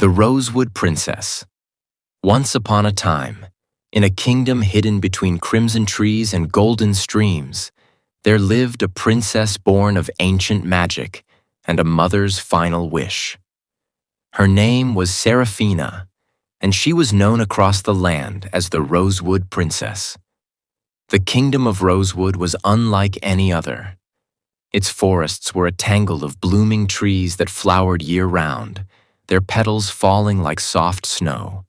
The Rosewood Princess. Once upon a time, in a kingdom hidden between crimson trees and golden streams, there lived a princess born of ancient magic and a mother's final wish. Her name was Seraphina, and she was known across the land as the Rosewood Princess. The kingdom of Rosewood was unlike any other. Its forests were a tangle of blooming trees that flowered year-round, their petals falling like soft snow.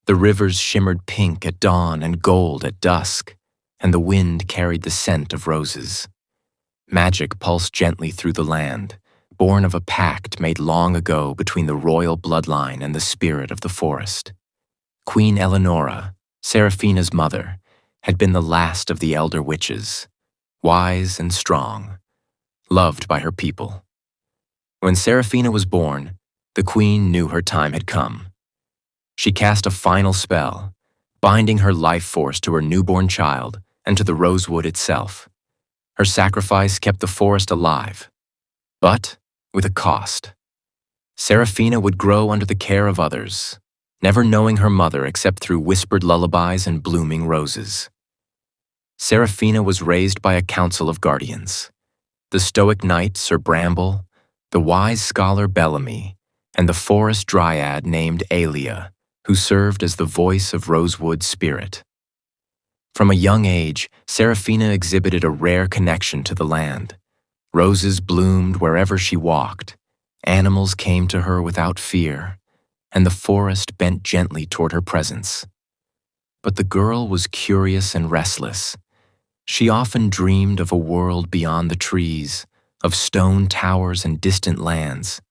The rivers shimmered pink at dawn and gold at dusk, and the wind carried the scent of roses. Magic pulsed gently through the land, born of a pact made long ago between the royal bloodline and the spirit of the forest. Queen Eleonora, Seraphina's mother, had been the last of the elder witches, wise and strong, loved by her people. When Seraphina was born, the queen knew her time had come. She cast a final spell, binding her life force to her newborn child and to the rosewood itself. Her sacrifice kept the forest alive, but with a cost. Seraphina would grow under the care of others, never knowing her mother except through whispered lullabies and blooming roses. Seraphina was raised by a council of guardians: the stoic knight Sir Bramble, the wise scholar Bellamy, and the forest dryad named Aelia, who served as the voice of Rosewood's spirit. From a young age, Seraphina exhibited a rare connection to the land. Roses bloomed wherever she walked, animals came to her without fear, and the forest bent gently toward her presence. But the girl was curious and restless. She often dreamed of a world beyond the trees, of stone towers and distant lands.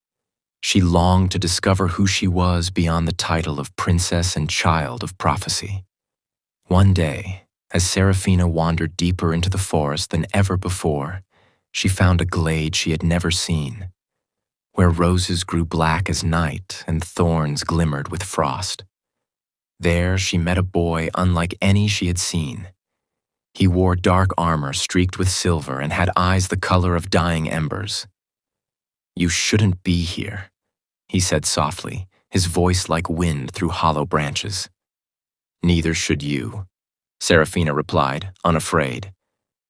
She longed to discover who she was beyond the title of princess and child of prophecy. One day, as Seraphina wandered deeper into the forest than ever before, she found a glade she had never seen, where roses grew black as night and thorns glimmered with frost. There she met a boy unlike any she had seen. He wore dark armor streaked with silver and had eyes the color of dying embers. "You shouldn't be here," he said softly, his voice like wind through hollow branches. "Neither should you," Seraphina replied, unafraid.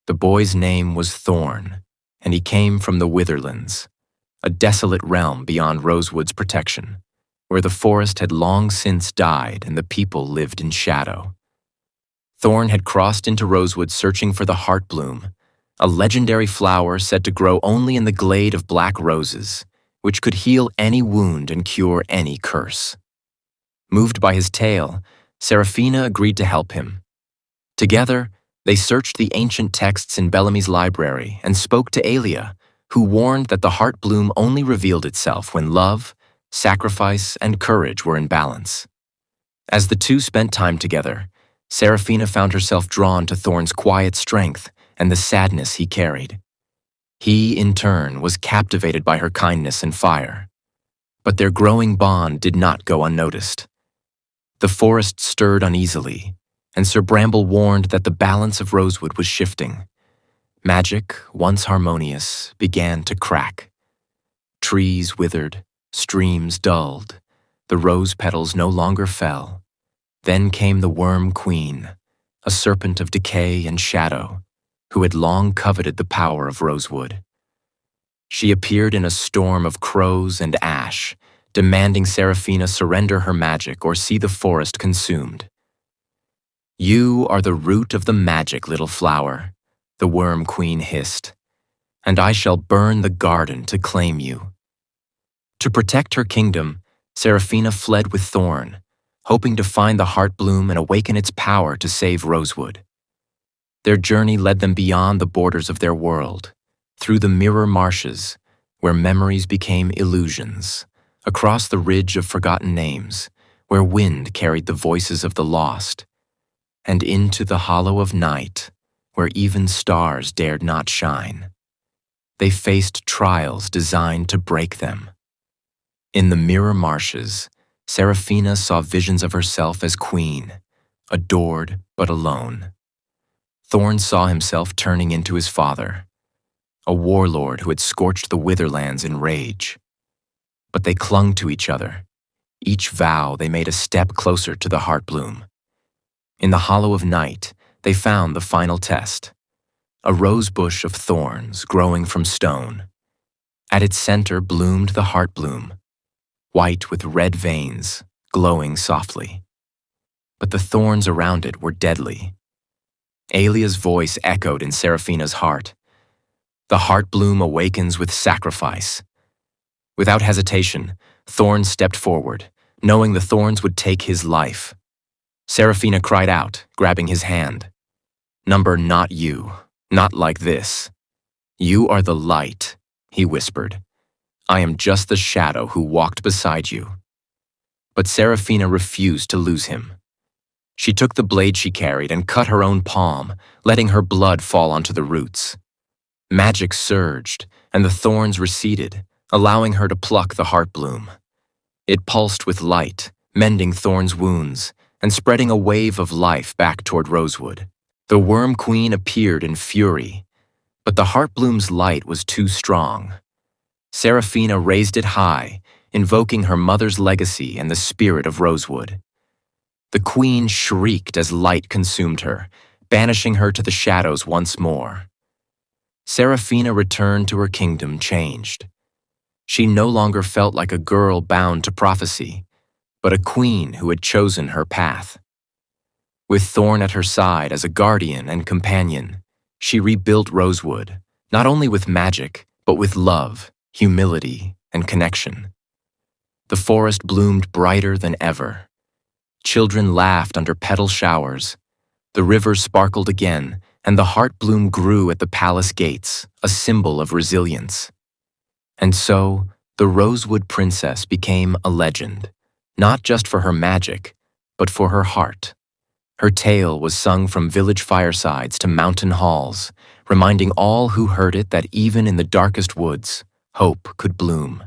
The boy's name was Thorn, and he came from the Witherlands, a desolate realm beyond Rosewood's protection, where the forest had long since died and the people lived in shadow. Thorn had crossed into Rosewood searching for the Heartbloom, a legendary flower said to grow only in the glade of black roses, which could heal any wound and cure any curse. Moved by his tale, Seraphina agreed to help him. Together, they searched the ancient texts in Bellamy's library and spoke to Aelia, who warned that the Heartbloom only revealed itself when love, sacrifice, and courage were in balance. As the two spent time together, Seraphina found herself drawn to Thorn's quiet strength and the sadness he carried. He, in turn, was captivated by her kindness and fire. But their growing bond did not go unnoticed. The forest stirred uneasily, and Sir Bramble warned that the balance of Rosewood was shifting. Magic, once harmonious, began to crack. Trees withered, streams dulled, the rose petals no longer fell. Then came the Worm Queen, a serpent of decay and shadow, who had long coveted the power of Rosewood. She appeared in a storm of crows and ash, demanding Seraphina surrender her magic or see the forest consumed. "You are the root of the magic, little flower," the Worm Queen hissed, "and I shall burn the garden to claim you." To protect her kingdom, Seraphina fled with Thorn, hoping to find the Heartbloom and awaken its power to save Rosewood. Their journey led them beyond the borders of their world, through the mirror marshes, where memories became illusions, across the ridge of forgotten names, where wind carried the voices of the lost, and into the hollow of night, where even stars dared not shine. They faced trials designed to break them. In the mirror marshes, Seraphina saw visions of herself as queen, adored but alone. Thorn saw himself turning into his father, a warlord who had scorched the Witherlands in rage. But they clung to each other, each vow, they made a step closer to the heart bloom. In the hollow of night, they found the final test, a rose bush of thorns growing from stone. At its center bloomed the heart bloom, white with red veins, glowing softly. But the thorns around it were deadly. Alia's voice echoed in Seraphina's heart. The heart bloom awakens with sacrifice. Without hesitation, Thorn stepped forward, knowing the thorns would take his life. Seraphina cried out, grabbing his hand. "Number, not you, not like this. You are the light," he whispered. "I am just the shadow who walked beside you." But Seraphina refused to lose him. She took the blade she carried and cut her own palm, letting her blood fall onto the roots. Magic surged, and the thorns receded, allowing her to pluck the heart bloom. It pulsed with light, mending Thorn's wounds, and spreading a wave of life back toward Rosewood. The Worm Queen appeared in fury, but the heart bloom's light was too strong. Seraphina raised it high, invoking her mother's legacy and the spirit of Rosewood. The queen shrieked as light consumed her, banishing her to the shadows once more. Seraphina returned to her kingdom changed. She no longer felt like a girl bound to prophecy, but a queen who had chosen her path. With Thorn at her side as a guardian and companion, she rebuilt Rosewood, not only with magic, but with love, humility, and connection. The forest bloomed brighter than ever. Children laughed under petal showers. The river sparkled again, and the heart bloom grew at the palace gates, a symbol of resilience. And so, the Rosewood Princess became a legend, not just for her magic, but for her heart. Her tale was sung from village firesides to mountain halls, reminding all who heard it that even in the darkest woods, hope could bloom.